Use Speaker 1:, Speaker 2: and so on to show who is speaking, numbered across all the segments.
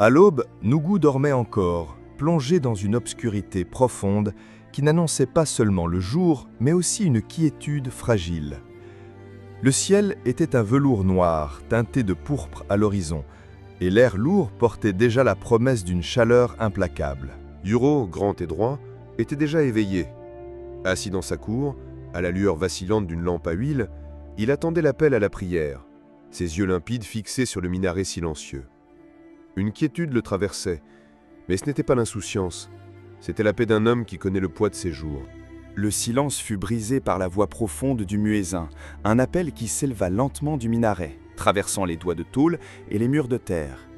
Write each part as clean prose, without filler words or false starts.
Speaker 1: À l'aube, Nougou dormait encore, plongé dans une obscurité profonde qui n'annonçait pas seulement le jour, mais aussi une quiétude fragile. Le ciel était un velours noir, teinté de pourpre à l'horizon, et l'air lourd portait déjà la promesse d'une chaleur implacable.
Speaker 2: Yoro, grand et droit, était déjà éveillé. Assis dans sa cour, à la lueur vacillante d'une lampe à huile, il attendait l'appel à la prière, ses yeux limpides fixés sur le minaret silencieux. Une quiétude le traversait, mais ce n'était pas l'insouciance, c'était la paix d'un homme qui connaît le poids de ses jours.
Speaker 3: Le silence fut brisé par la voix profonde du muezzin, un appel qui s'éleva lentement du minaret, traversant les toits de tôle et les murs de terre.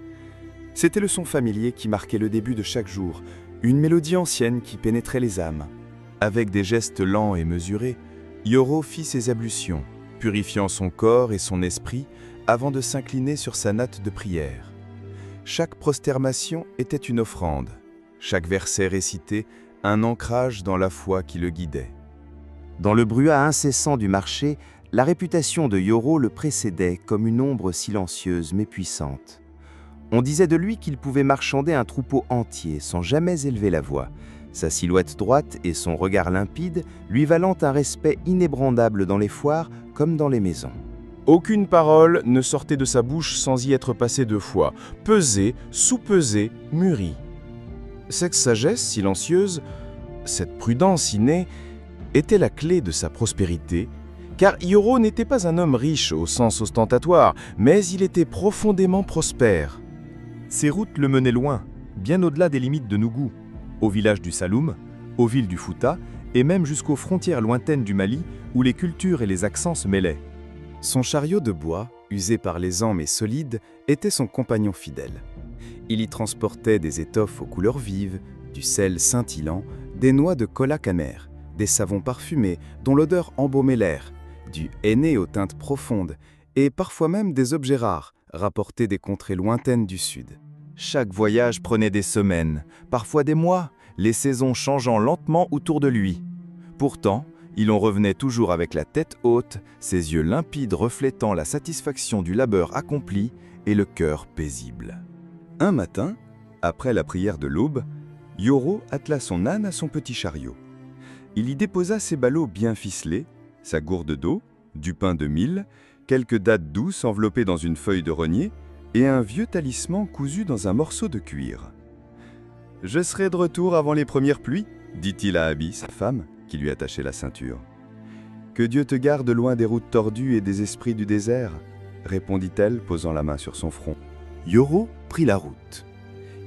Speaker 3: C'était le son familier qui marquait le début de chaque jour, une mélodie ancienne qui pénétrait les âmes. Avec des gestes lents et mesurés, Yoro fit ses ablutions, purifiant son corps et son esprit avant de s'incliner sur sa natte de prière. Chaque prosternation était une offrande, chaque verset récité un ancrage dans la foi qui le guidait.
Speaker 4: Dans le bruit incessant du marché, la réputation de Yoro le précédait comme une ombre silencieuse mais puissante. On disait de lui qu'il pouvait marchander un troupeau entier sans jamais élever la voix, sa silhouette droite et son regard limpide lui valant un respect inébranlable dans les foires comme dans les maisons.
Speaker 5: Aucune parole ne sortait de sa bouche sans y être passée 2 fois, pesée, sous-pesée, mûrie. Cette sagesse silencieuse, cette prudence innée, était la clé de sa prospérité, car Yoro n'était pas un homme riche au sens ostentatoire, mais il était profondément prospère.
Speaker 1: Ses routes le menaient loin, bien au-delà des limites de Nougou, au village du Saloum, aux villes du Fouta, et même jusqu'aux frontières lointaines du Mali, où les cultures et les accents se mêlaient.
Speaker 3: Son chariot de bois, usé par les ans mais solide, était son compagnon fidèle. Il y transportait des étoffes aux couleurs vives, du sel scintillant, des noix de colac amer, des savons parfumés dont l'odeur embaumait l'air, du henné aux teintes profondes, et parfois même des objets rares, rapportés des contrées lointaines du sud. Chaque voyage prenait des semaines, parfois des mois, les saisons changeant lentement autour de lui. Pourtant, il en revenait toujours avec la tête haute, ses yeux limpides reflétant la satisfaction du labeur accompli et le cœur paisible.
Speaker 1: Un matin, après la prière de l'aube, Yoro attela son âne à son petit chariot. Il y déposa ses ballots bien ficelés, sa gourde d'eau, du pain de mil, quelques dattes douces enveloppées dans une feuille de rognier et un vieux talisman cousu dans un morceau de cuir. « Je serai de retour avant les premières pluies, » dit-il à Abi, sa femme, qui lui attachait la ceinture. « Que Dieu te garde loin des routes tordues et des esprits du désert, » répondit-elle, posant la main sur son front.
Speaker 3: Yoro prit la route.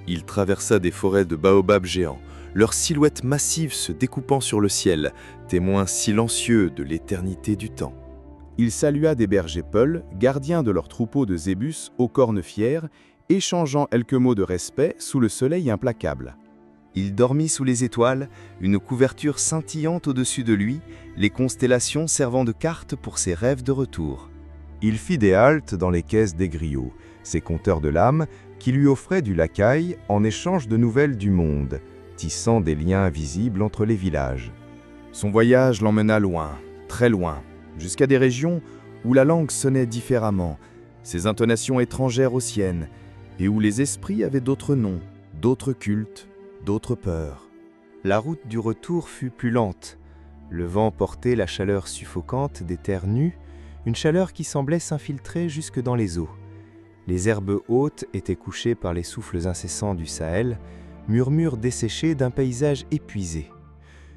Speaker 3: Il traversa des forêts de baobabs géants, leurs silhouettes massives se découpant sur le ciel, témoins silencieux de l'éternité du temps. Il salua des bergers peuls, gardiens de leur troupeau de zébus aux cornes fières, échangeant quelques mots de respect sous le soleil implacable. Il dormit sous les étoiles, une couverture scintillante au-dessus de lui, les constellations servant de carte pour ses rêves de retour.
Speaker 1: Il fit des haltes dans les caisses des griots, ces conteurs de l'âme qui lui offraient du lacaille en échange de nouvelles du monde, tissant des liens invisibles entre les villages.
Speaker 3: Son voyage l'emmena loin, très loin, jusqu'à des régions où la langue sonnait différemment, ses intonations étrangères aux siennes, et où les esprits avaient d'autres noms, d'autres cultes, d'autres peurs.
Speaker 4: La route du retour fut plus lente. Le vent portait la chaleur suffocante des terres nues, une chaleur qui semblait s'infiltrer jusque dans les eaux. Les herbes hautes étaient couchées par les souffles incessants du Sahel, murmures desséchés d'un paysage épuisé.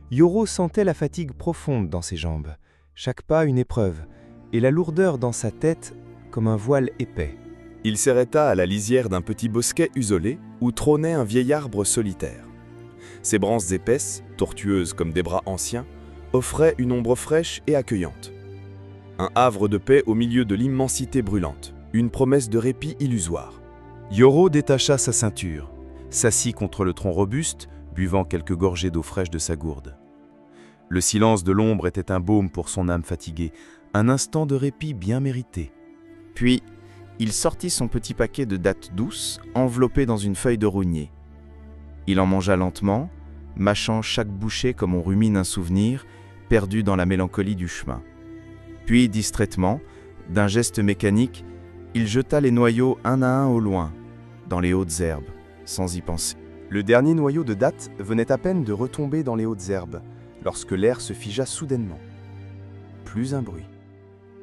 Speaker 4: Yoro sentait la fatigue profonde dans ses jambes, chaque pas une épreuve, et la lourdeur dans sa tête comme un voile épais.
Speaker 3: Il s'arrêta à la lisière d'un petit bosquet isolé où trônait un vieil arbre solitaire. Ses branches épaisses, tortueuses comme des bras anciens, offraient une ombre fraîche et accueillante. Un havre de paix au milieu de l'immensité brûlante, une promesse de répit illusoire. Yoro détacha sa ceinture, s'assit contre le tronc robuste, buvant quelques gorgées d'eau fraîche de sa gourde. Le silence de l'ombre était un baume pour son âme fatiguée, un instant de répit bien mérité. Puis, il sortit son petit paquet de dattes douces, enveloppées dans une feuille de rognier. Il en mangea lentement, mâchant chaque bouchée comme on rumine un souvenir, perdu dans la mélancolie du chemin. Puis, distraitement, d'un geste mécanique, il jeta les noyaux un à un au loin,
Speaker 5: dans les hautes herbes, sans y penser.
Speaker 3: Le dernier noyau de datte venait à peine de retomber dans les hautes herbes, lorsque l'air se figea soudainement. Plus un bruit,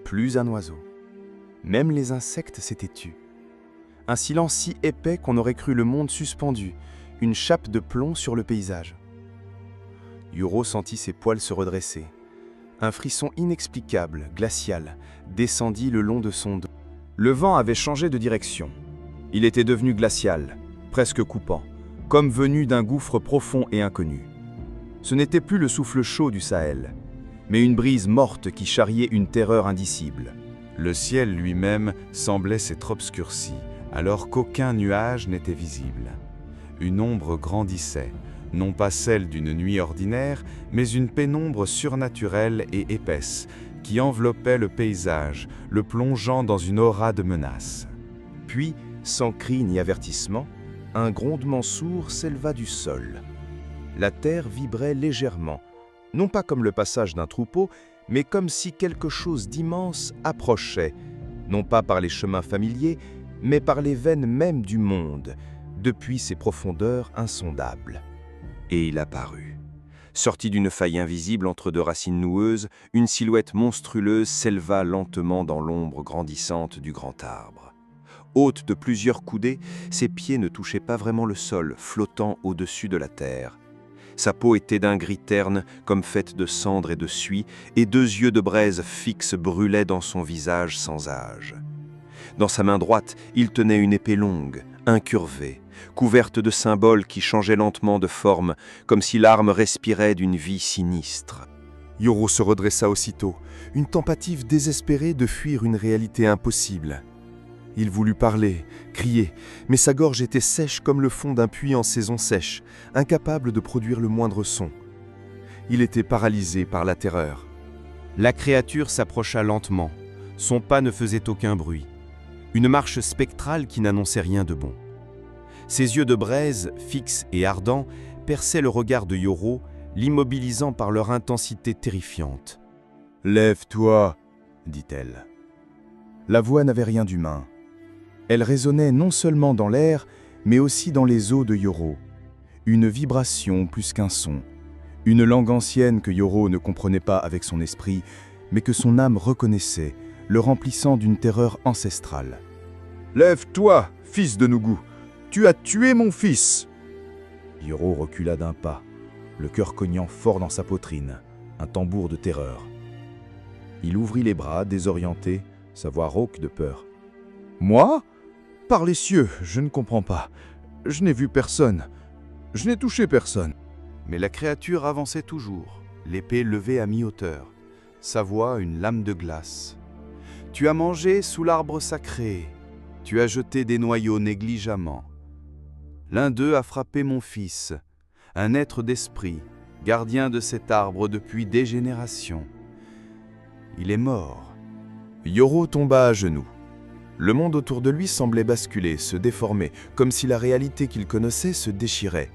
Speaker 3: plus un oiseau. Même les insectes s'étaient tus. Un silence si épais qu'on aurait cru le monde suspendu, une chape de plomb sur le paysage. Yoro sentit ses poils se redresser. Un frisson inexplicable, glacial, descendit le long de son dos. Le vent avait changé de direction. Il était devenu glacial, presque coupant, comme venu d'un gouffre profond et inconnu. Ce n'était plus le souffle chaud du Sahel, mais une brise morte qui charriait une terreur indicible.
Speaker 1: Le ciel lui-même semblait s'être obscurci, alors qu'aucun nuage n'était visible. Une ombre grandissait, non pas celle d'une nuit ordinaire, mais une pénombre surnaturelle et épaisse, qui enveloppait le paysage, le plongeant dans une aura de menace.
Speaker 3: Puis, sans cri ni avertissement, un grondement sourd s'éleva du sol. La terre vibrait légèrement, non pas comme le passage d'un troupeau, mais comme si quelque chose d'immense approchait, non pas par les chemins familiers, mais par les veines même du monde, depuis ses profondeurs insondables. Et il apparut. Sorti d'une faille invisible entre deux racines noueuses, une silhouette monstrueuse s'éleva lentement dans l'ombre grandissante du grand arbre. Haute de plusieurs coudées, ses pieds ne touchaient pas vraiment le sol, flottant au-dessus de la terre. Sa peau était d'un gris terne, comme faite de cendres et de suie, et deux yeux de braise fixes brûlaient dans son visage sans âge. Dans sa main droite, il tenait une épée longue, incurvée, couverte de symboles qui changeaient lentement de forme, comme si l'arme respirait d'une vie sinistre. Yoro se redressa aussitôt, une tentative désespérée de fuir une réalité impossible. Il voulut parler, crier, mais sa gorge était sèche comme le fond d'un puits en saison sèche, incapable de produire le moindre son. Il était paralysé par la terreur. La créature s'approcha lentement. Son pas ne faisait aucun bruit. Une marche spectrale qui n'annonçait rien de bon. Ses yeux de braise, fixes et ardents, perçaient le regard de Yoro, l'immobilisant par leur intensité terrifiante. « Lève-toi » dit-elle. La voix n'avait rien d'humain. Elle résonnait non seulement dans l'air, mais aussi dans les os de Yoro. Une vibration plus qu'un son. Une langue ancienne que Yoro ne comprenait pas avec son esprit, mais que son âme reconnaissait, le remplissant d'une terreur ancestrale. « Lève-toi, fils de Nugu! Tu as tué mon fils !» Yoro recula d'un pas, le cœur cognant fort dans sa poitrine, un tambour de terreur. Il ouvrit les bras, désorienté, sa voix rauque de peur. « Moi ? Par les cieux, je ne comprends pas. Je n'ai vu personne. Je n'ai touché personne. » Mais la créature avançait toujours, l'épée levée à mi-hauteur, sa voix une lame de glace. « Tu as mangé sous l'arbre sacré. Tu as jeté des noyaux négligemment. L'un d'eux a frappé mon fils, un être d'esprit, gardien de cet arbre depuis des générations. Il est mort. » Yoro tomba à genoux. Le monde autour de lui semblait basculer, se déformer, comme si la réalité qu'il connaissait se déchirait.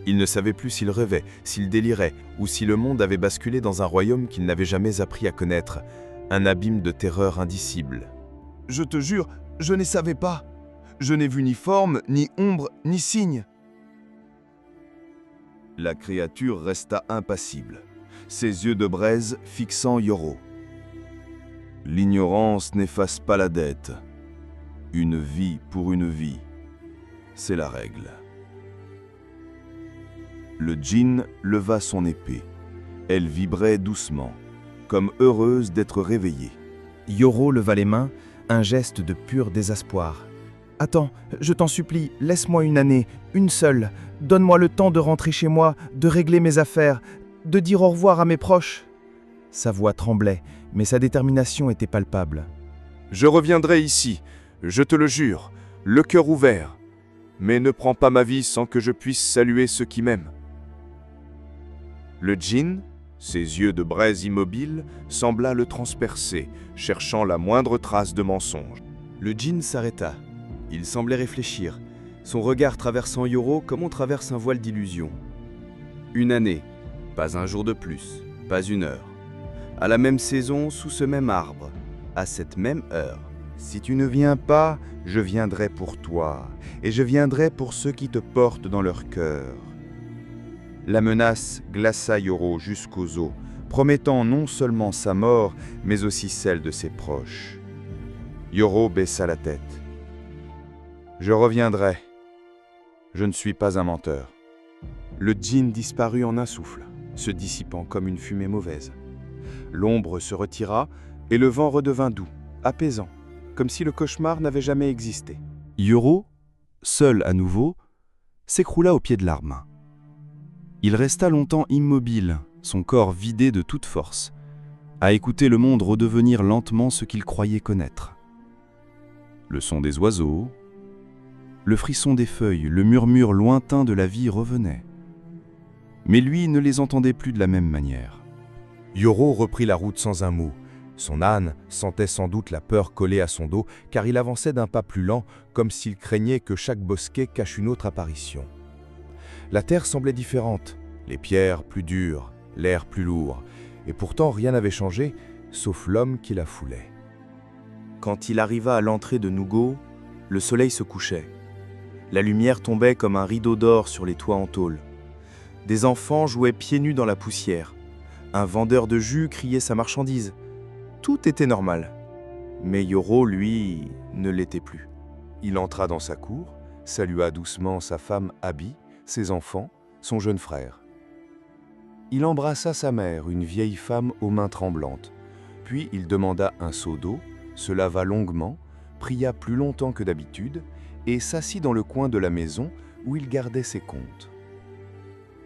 Speaker 3: Il ne savait plus s'il rêvait, s'il délirait, ou si le monde avait basculé dans un royaume qu'il n'avait jamais appris à connaître, un abîme de terreur indicible. « Je te jure, je ne savais pas. Je n'ai vu ni forme, ni ombre, ni signe. » La créature resta impassible, ses yeux de braise fixant Yoro. « L'ignorance n'efface pas la dette. Une vie pour une vie, c'est la règle. » Le djinn leva son épée. Elle vibrait doucement, comme heureuse d'être réveillée. Yoro leva les mains, un geste de pur désespoir. « Attends, je t'en supplie, laisse-moi une année, une seule. Donne-moi le temps de rentrer chez moi, de régler mes affaires, de dire au revoir à mes proches. » Sa voix tremblait, mais sa détermination était palpable. « Je reviendrai ici, je te le jure, le cœur ouvert. Mais ne prends pas ma vie sans que je puisse saluer ceux qui m'aiment. » Le djinn, ses yeux de braise immobiles, sembla le transpercer, cherchant la moindre trace de mensonge. Le djinn s'arrêta. Il semblait réfléchir, son regard traversant Yoro comme on traverse un voile d'illusion. Une année, pas un jour de plus, pas une heure. À la même saison, sous ce même arbre, à cette même heure,
Speaker 6: Si tu ne viens pas, je viendrai pour toi, et je viendrai pour ceux qui te portent dans leur cœur. » La menace glaça Yoro jusqu'aux os, promettant non seulement sa mort, mais aussi celle de ses proches. Yoro baissa la tête. « Je reviendrai. Je ne suis pas un menteur. »
Speaker 3: Le djinn disparut en un souffle, se dissipant comme une fumée mauvaise. L'ombre se retira et le vent redevint doux, apaisant, comme si le cauchemar n'avait jamais existé. Yoro, seul à nouveau, s'écroula au pied de l'arbre. Il resta longtemps immobile, son corps vidé de toute force, à écouter le monde redevenir lentement ce qu'il croyait connaître. Le son des oiseaux, le frisson des feuilles, le murmure lointain de la vie revenaient. Mais lui ne les entendait plus de la même manière.
Speaker 7: Yoro reprit la route sans un mot. Son âne sentait sans doute la peur collée à son dos, car il avançait d'un pas plus lent, comme s'il craignait que chaque bosquet cache une autre apparition. La terre semblait différente, les pierres plus dures, l'air plus lourd, et pourtant rien n'avait changé, sauf l'homme qui la foulait.
Speaker 3: Quand il arriva à l'entrée de Nugo, le soleil se couchait. La lumière tombait comme un rideau d'or sur les toits en tôle. Des enfants jouaient pieds nus dans la poussière. Un vendeur de jus criait sa marchandise. Tout était normal. Mais Yoro, lui, ne l'était plus.
Speaker 7: Il entra dans sa cour, salua doucement sa femme Abi, ses enfants, son jeune frère. Il embrassa sa mère, une vieille femme aux mains tremblantes. Puis il demanda un seau d'eau, se lava longuement, pria plus longtemps que d'habitude et s'assit dans le coin de la maison où il gardait ses comptes.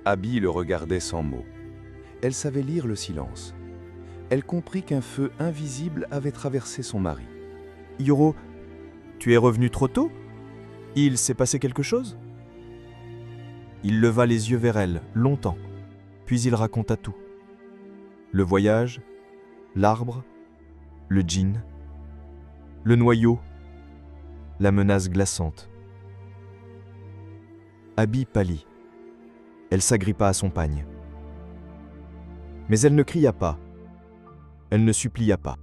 Speaker 7: Abi le regardait sans mots. Elle savait lire le silence. Elle comprit qu'un feu invisible avait traversé son mari.
Speaker 8: « Yoro, tu es revenu trop tôt ? Il s'est passé quelque chose ?» Il leva les yeux vers elle, longtemps, puis il raconta tout. Le voyage, l'arbre, le djinn, le noyau, la menace glaçante. Abi pâlit. Elle s'agrippa à son pagne. Mais elle ne cria pas. Elle ne supplia pas.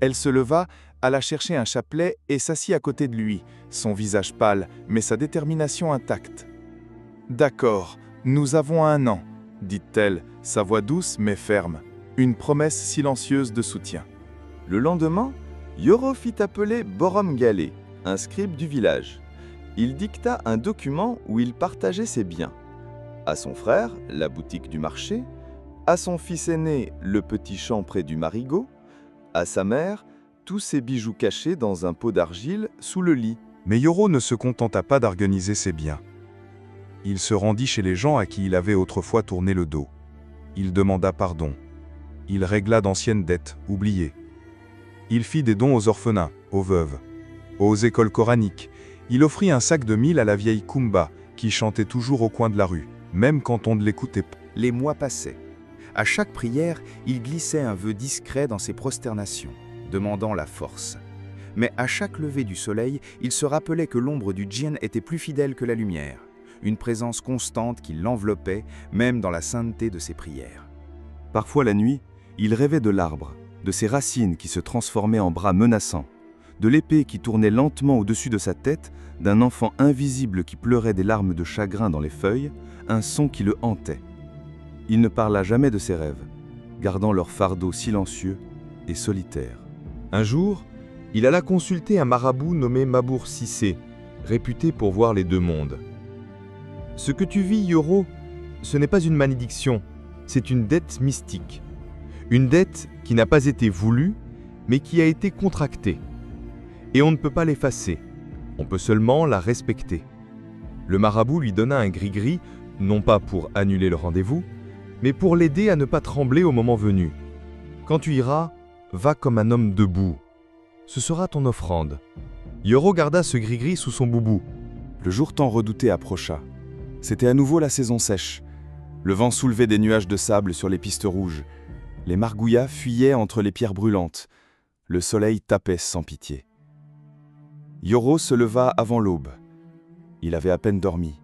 Speaker 9: Elle se leva, alla chercher un chapelet et s'assit à côté de lui, son visage pâle, mais sa détermination intacte. « D'accord, nous avons 1 an, » dit-elle, sa voix douce mais ferme, une promesse silencieuse de soutien.
Speaker 6: Le lendemain, Yoro fit appeler Borom Galé, un scribe du village. Il dicta un document où il partageait ses biens. À son frère, la boutique du marché, à son fils aîné, le petit champ près du marigot, à sa mère, tous ses bijoux cachés dans un pot d'argile sous le lit.
Speaker 10: Mais Yoro ne se contenta pas d'organiser ses biens. Il se rendit chez les gens à qui il avait autrefois tourné le dos. Il demanda pardon. Il régla d'anciennes dettes, oubliées. Il fit des dons aux orphelins, aux veuves, aux écoles coraniques. Il offrit un sac de mil à la vieille Kumba, qui chantait toujours au coin de la rue, même quand on ne l'écoutait pas.
Speaker 6: Les mois passaient. À chaque prière, il glissait un vœu discret dans ses prosternations, demandant la force. Mais à chaque lever du soleil, il se rappelait que l'ombre du djinn était plus fidèle que la lumière, une présence constante qui l'enveloppait, même dans la sainteté de ses prières.
Speaker 3: Parfois la nuit, il rêvait de l'arbre, de ses racines qui se transformaient en bras menaçants, de l'épée qui tournait lentement au-dessus de sa tête, d'un enfant invisible qui pleurait des larmes de chagrin dans les feuilles, un son qui le hantait. Il ne parla jamais de ses rêves, gardant leur fardeau silencieux et solitaire.
Speaker 7: Un jour, il alla consulter un marabout nommé Mabour Sissé, réputé pour voir les 2 mondes. « Ce que tu vis, Yoro, ce n'est pas une malédiction, c'est une dette mystique. Une dette qui n'a pas été voulue, mais qui a été contractée. Et on ne peut pas l'effacer, on peut seulement la respecter. » Le marabout lui donna un gris-gris, non pas pour annuler le rendez-vous, mais pour l'aider à ne pas trembler au moment venu. Quand tu iras, va comme un homme debout. Ce sera ton offrande. Yoro garda ce gris-gris sous son boubou.
Speaker 3: Le jour tant redouté approcha. C'était à nouveau la saison sèche. Le vent soulevait des nuages de sable sur les pistes rouges. Les margouillas fuyaient entre les pierres brûlantes. Le soleil tapait sans pitié. Yoro se leva avant l'aube. Il avait à peine dormi.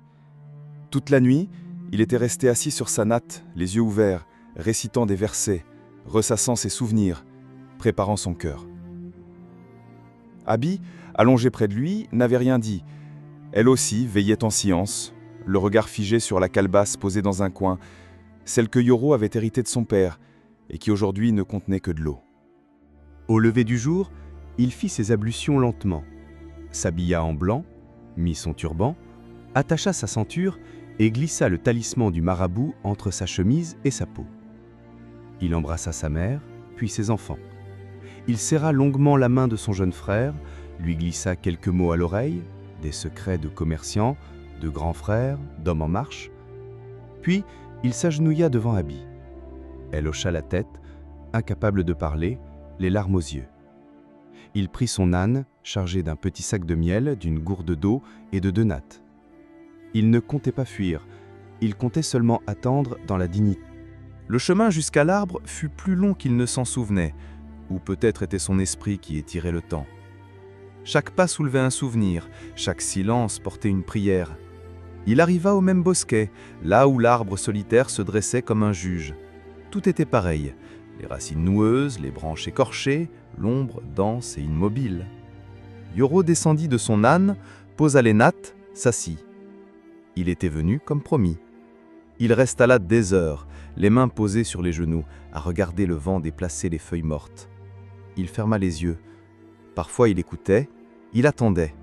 Speaker 3: Toute la nuit, il était resté assis sur sa natte, les yeux ouverts, récitant des versets, ressassant ses souvenirs, préparant son cœur.
Speaker 5: Abby, allongée près de lui, n'avait rien dit. Elle aussi veillait en silence, le regard figé sur la calebasse posée dans un coin, celle que Yoro avait héritée de son père et qui aujourd'hui ne contenait que de l'eau.
Speaker 11: Au lever du jour, il fit ses ablutions lentement, s'habilla en blanc, mit son turban, attacha sa ceinture et glissa le talisman du marabout entre sa chemise et sa peau. Il embrassa sa mère, puis ses enfants. Il serra longuement la main de son jeune frère, lui glissa quelques mots à l'oreille, des secrets de commerçants, de grands frères, d'hommes en marche. Puis, il s'agenouilla devant Abby. Elle hocha la tête, incapable de parler, les larmes aux yeux. Il prit son âne, chargé d'un petit sac de miel, d'une gourde d'eau et de 2 nattes. Il ne comptait pas fuir, il comptait seulement attendre dans la dignité.
Speaker 9: Le chemin jusqu'à l'arbre fut plus long qu'il ne s'en souvenait, ou peut-être était son esprit qui étirait le temps. Chaque pas soulevait un souvenir, chaque silence portait une prière. Il arriva au même bosquet, là où l'arbre solitaire se dressait comme un juge. Tout était pareil, les racines noueuses, les branches écorchées, l'ombre dense et immobile. Yoro descendit de son âne, posa les nattes, s'assit. Il était venu comme promis. Il resta là des heures, les mains posées sur les genoux, à regarder le vent déplacer les feuilles mortes. Il ferma les yeux. Parfois il écoutait, il attendait.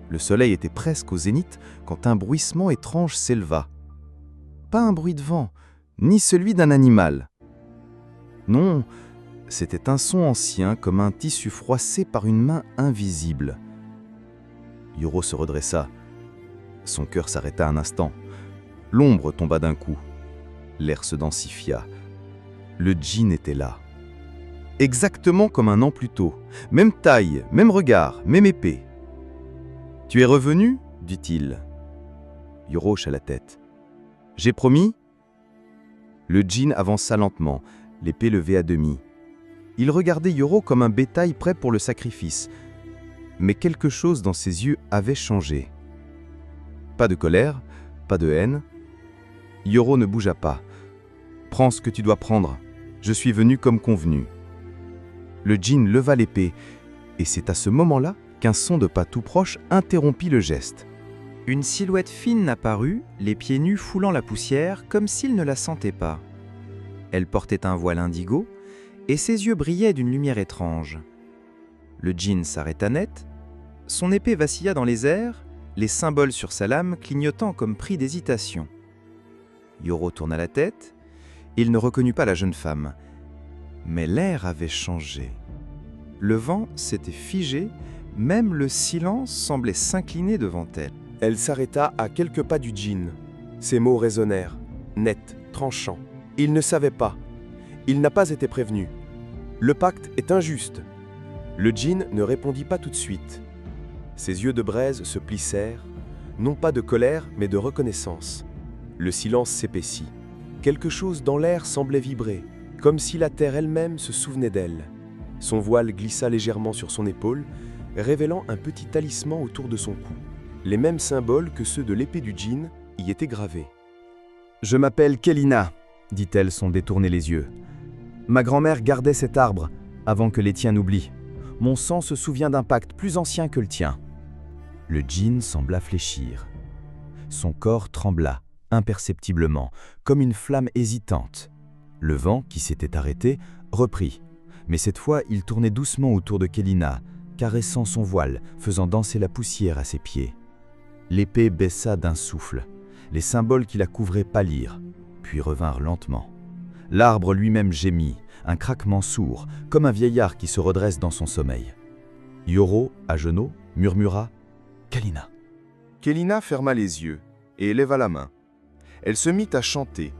Speaker 9: Le soleil était presque au zénith quand un bruissement étrange s'éleva. Pas un bruit de vent, ni celui d'un animal. Non, c'était un son ancien comme un tissu froissé par une main invisible. Yoro se redressa. Son cœur s'arrêta un instant. L'ombre tomba d'un coup. L'air se densifia. Le djinn était là. Exactement comme un an plus tôt. Même taille, même regard, même épée. « Tu es revenu ?» dit-il. Yoro hocha la tête. « J'ai promis ?» Le djinn avança lentement, l'épée levée à demi. Il regardait Yoro comme un bétail prêt pour le sacrifice. Mais quelque chose dans ses yeux avait changé. Pas de colère, pas de haine. Yoro ne bougea pas. « Prends ce que tu dois prendre. Je suis venu comme convenu. » Le djinn leva l'épée, et c'est à ce moment-là qu'un son de pas tout proche interrompit le geste.
Speaker 4: Une silhouette fine apparut, les pieds nus foulant la poussière comme s'il ne la sentait pas. Elle portait un voile indigo, et ses yeux brillaient d'une lumière étrange. Le djinn s'arrêta net, son épée vacilla dans les airs, les symboles sur sa lame clignotant comme pris d'hésitation. Yoro tourna la tête, il ne reconnut pas la jeune femme. Mais l'air avait changé. Le vent s'était figé, même le silence semblait s'incliner devant elle.
Speaker 3: Elle s'arrêta à quelques pas du djinn. Ses mots résonnèrent, nets, tranchants. Il ne savait pas. Il n'a pas été prévenu. Le pacte est injuste. Le djinn ne répondit pas tout de suite. Ses yeux de braise se plissèrent, non pas de colère, mais de reconnaissance. Le silence s'épaissit. Quelque chose dans l'air semblait vibrer, comme si la terre elle-même se souvenait d'elle. Son voile glissa légèrement sur son épaule, révélant un petit talisman autour de son cou. Les mêmes symboles que ceux de l'épée du djinn y étaient gravés.
Speaker 11: « Je m'appelle Kelina », dit-elle sans détourner les yeux. « Ma grand-mère gardait cet arbre avant que les tiens n'oublient. Mon sang se souvient d'un pacte plus ancien que le tien. » Le djinn sembla fléchir. Son corps trembla, imperceptiblement, comme une flamme hésitante. Le vent, qui s'était arrêté, reprit. Mais cette fois, il tournait doucement autour de Kelina, caressant son voile, faisant danser la poussière à ses pieds. L'épée baissa d'un souffle. Les symboles qui la couvraient pâlirent, puis revinrent lentement. L'arbre lui-même gémit, un craquement sourd, comme un vieillard qui se redresse dans son sommeil. Yoro, à genoux, murmura « Kelina ».
Speaker 9: Kelina ferma les yeux et éleva la main. Elle se mit à chanter.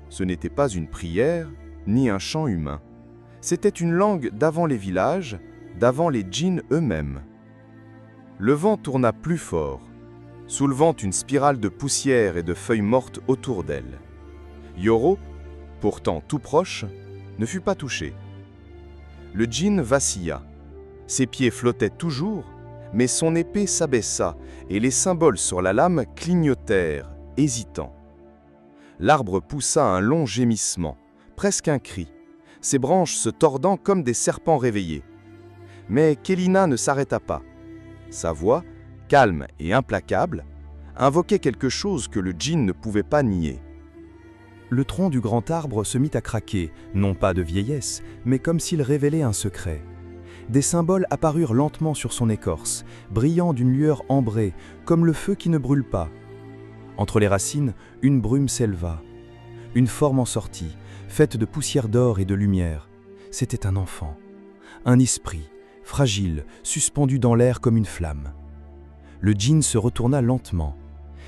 Speaker 9: Ce n'était pas une prière, ni un chant humain. C'était une langue d'avant les villages, d'avant les djinns eux-mêmes. Le vent tourna plus fort, soulevant une spirale de poussière et de feuilles mortes autour d'elle. Yoro, pourtant tout proche, ne fut pas touché. Le djinn vacilla. Ses pieds flottaient toujours, mais son épée s'abaissa et les symboles sur la lame clignotèrent, hésitants. L'arbre poussa un long gémissement, presque un cri, ses branches se tordant comme des serpents réveillés.
Speaker 3: Mais Kélina ne s'arrêta pas. Sa voix, calme et implacable, invoquait quelque chose que le djinn ne pouvait pas nier.
Speaker 11: Le tronc du grand arbre se mit à craquer, non pas de vieillesse, mais comme s'il révélait un secret. Des symboles apparurent lentement sur son écorce, brillant d'une lueur ambrée, comme le feu qui ne brûle pas. Entre les racines, une brume s'éleva. Une forme en sortit, faite de poussière d'or et de lumière. C'était un enfant, un esprit, fragile, suspendu dans l'air comme une flamme. Le djinn se retourna lentement.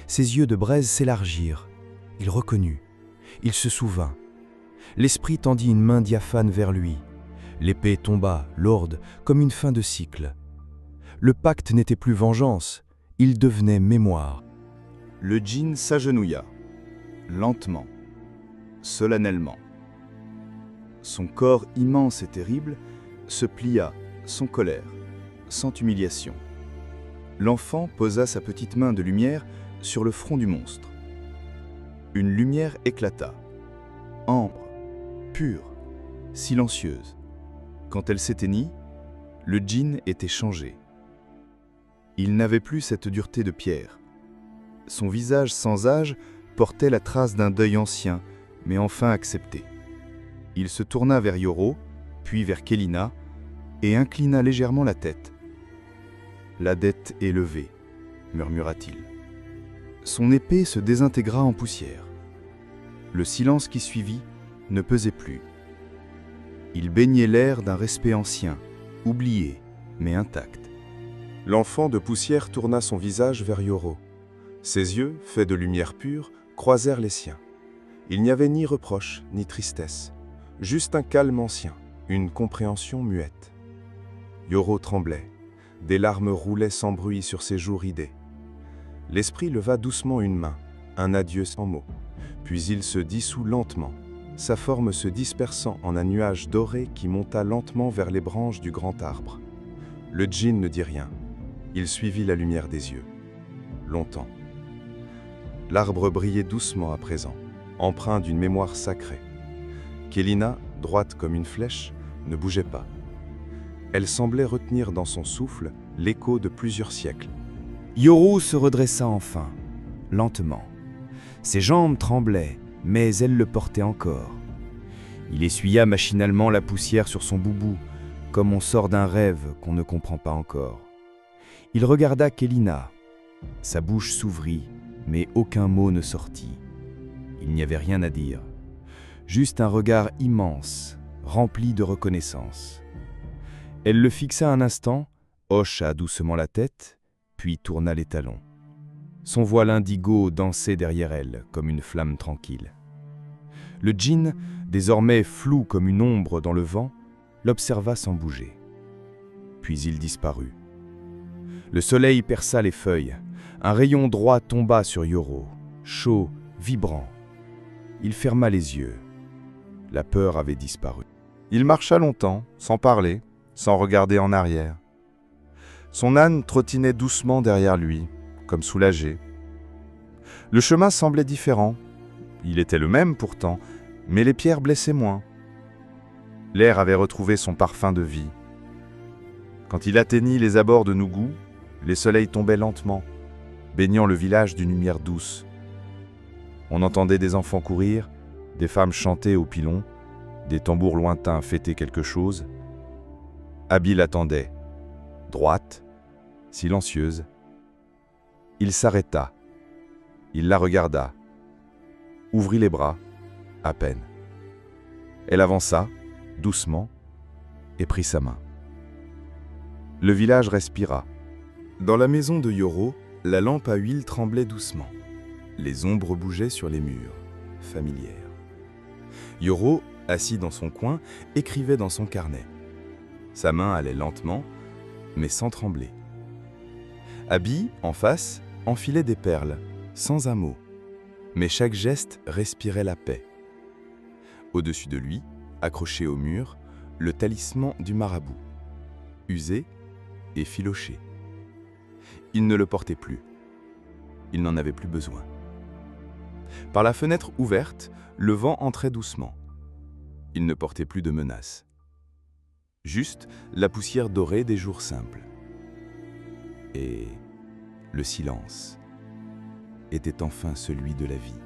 Speaker 11: Ses yeux de braise s'élargirent. Il reconnut. Il se souvint. L'esprit tendit une main diaphane vers lui. L'épée tomba, lourde, comme une fin de cycle. Le pacte n'était plus vengeance, il devenait mémoire.
Speaker 6: Le djinn s'agenouilla, lentement, solennellement. Son corps immense et terrible se plia, sans colère, sans humiliation. L'enfant posa sa petite main de lumière sur le front du monstre. Une lumière éclata, ambre, pure, silencieuse. Quand elle s'éteignit, le djinn était changé. Il n'avait plus cette dureté de pierre. Son visage sans âge portait la trace d'un deuil ancien, mais enfin accepté. Il se tourna vers Yoro, puis vers Kélina, et inclina légèrement la tête. « La dette est levée », murmura-t-il. Son épée se désintégra en poussière. Le silence qui suivit ne pesait plus. Il baignait l'air d'un respect ancien, oublié, mais intact.
Speaker 2: L'enfant de poussière tourna son visage vers Yoro. Ses yeux, faits de lumière pure, croisèrent les siens. Il n'y avait ni reproche, ni tristesse, juste un calme ancien, une compréhension muette. Yoro tremblait, des larmes roulaient sans bruit sur ses joues ridées. L'esprit leva doucement une main, un adieu sans mots, puis il se dissout lentement, sa forme se dispersant en un nuage doré qui monta lentement vers les branches du grand arbre. Le djinn ne dit rien, il suivit la lumière des yeux. Longtemps. L'arbre brillait doucement à présent, empreint d'une mémoire sacrée. Kélina, droite comme une flèche, ne bougeait pas. Elle semblait retenir dans son souffle l'écho de plusieurs siècles.
Speaker 11: Yoro se redressa enfin, lentement. Ses jambes tremblaient, mais elle le portait encore. Il essuya machinalement la poussière sur son boubou, comme on sort d'un rêve qu'on ne comprend pas encore. Il regarda Kélina. Sa bouche s'ouvrit, mais aucun mot ne sortit. Il n'y avait rien à dire. Juste un regard immense, rempli de reconnaissance. Elle le fixa un instant, hocha doucement la tête, puis tourna les talons. Son voile indigo dansait derrière elle, comme une flamme tranquille. Le djinn, désormais flou comme une ombre dans le vent, l'observa sans bouger. Puis il disparut. Le soleil perça les feuilles. Un rayon droit tomba sur Yoro, chaud, vibrant. Il ferma les yeux. La peur avait disparu.
Speaker 10: Il marcha longtemps, sans parler, sans regarder en arrière. Son âne trottinait doucement derrière lui, comme soulagé. Le chemin semblait différent. Il était le même pourtant, mais les pierres blessaient moins. L'air avait retrouvé son parfum de vie. Quand il atteignit les abords de Nougou, les soleils tombaient lentement, baignant le village d'une lumière douce. On entendait des enfants courir, des femmes chanter au pilon, des tambours lointains fêter quelque chose. Abby l'attendait, droite, silencieuse. Il s'arrêta. Il la regarda, ouvrit les bras, à peine. Elle avança, doucement, et prit sa main. Le village respira. Dans la maison de Yoro, la lampe à huile tremblait doucement. Les ombres bougeaient sur les murs, familières. Yoro, assis dans son coin, écrivait dans son carnet. Sa main allait lentement, mais sans trembler. Abby, en face, enfilait des perles, sans un mot. Mais chaque geste respirait la paix. Au-dessus de lui, accroché au mur, le talisman du marabout, usé et filoché. Il ne le portait plus. Il n'en avait plus besoin. Par la fenêtre ouverte, le vent entrait doucement. Il ne portait plus de menace.
Speaker 1: juste la poussière dorée des jours simples. Et le silence était enfin celui de la vie.